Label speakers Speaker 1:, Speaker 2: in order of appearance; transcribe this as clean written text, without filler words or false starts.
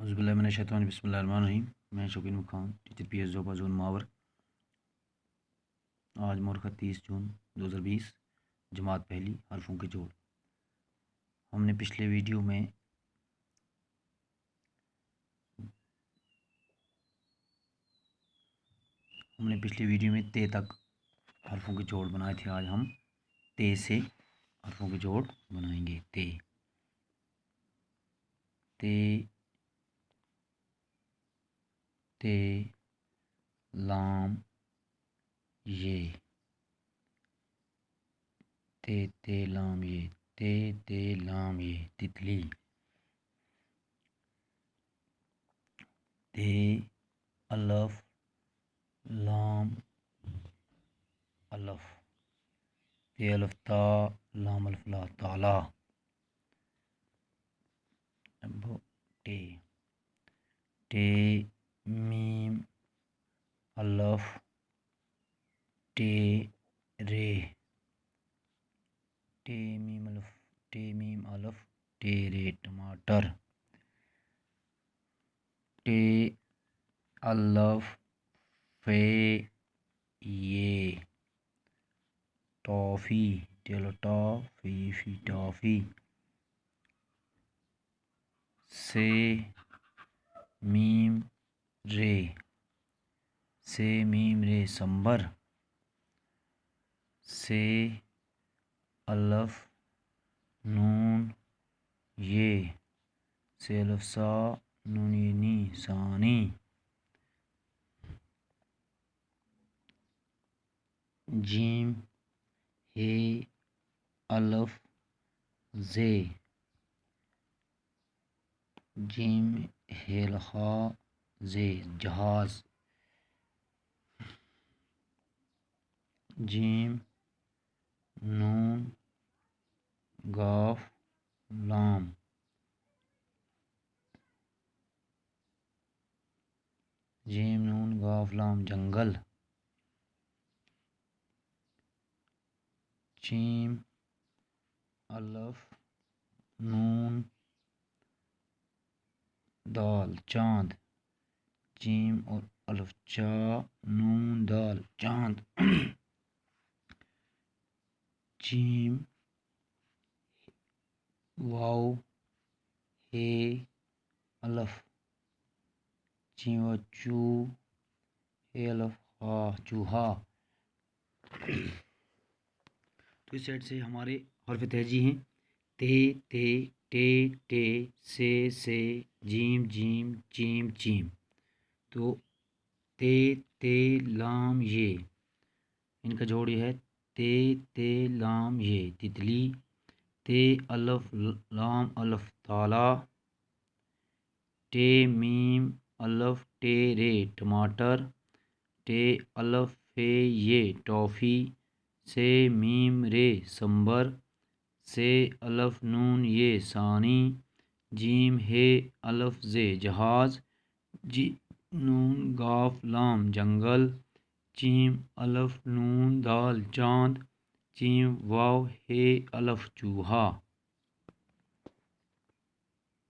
Speaker 1: अज़बिल्लाहि मिनश्शैतानिर रजीम बिस्मिल्लाहिर्रहमानिर्रहीम। मैं शौकीन Khan, teacher P S Joba zone Mawar. आज मुर्ख 30 जून 2020, जमात पहली, हरफों के जोड़। हमने पिछले वीडियो में ते तक हरफों के जोड़ बनाए थे। आज हम ते से हरफों के जोड़ बनाएंगे। ते ते लाम ये, ते लाम ये, ते लाम ये, तितली। ते अलफ लाम अलफ, ते अलफ ता लाम अलफ ला, ताला। टे मीम अलफ टे रे, टे मीम अलफ टे रे, टमाटर। टे अलफ फे ये, टॉफ़ी। Toffee toffee. से मीम रे, संबर। से अलफ नून ये, से अलफ सा नून ये नी, सानी। जीम हे अलफ जे, जीम हेल हा जे, जहाज। जीम नून गाफ लाम, जीम नून गाफ लाम, जंगल। चीम अलफ नून दाल, चाँद। चीम और अलफ चा नून दाल, चाँद। चीम वाव हे अलफ, चीम व चू हे अलफ हा, चूहा। तो इस साइड से हमारे हर्फ तेजी हैं। ते टे से जीम जीम, चीम चीम। तो ते लाम ये, इनका जोड़ ये है ते लाम ये, तितली। ते अलफ लाम अलफ, ताला। टे मीम अलफ टे रे, टमाटर। टे अलफ फे ये, टॉफ़ी। से मीम रे, संबर। से अलफ नून ये, सानी। जीम हे अलफ जे, जहाज। जी नून गाफ लाम, जंगल। चीम अलफ नून दाल, चाँद। चीम वाव हे अलफ, चूहा।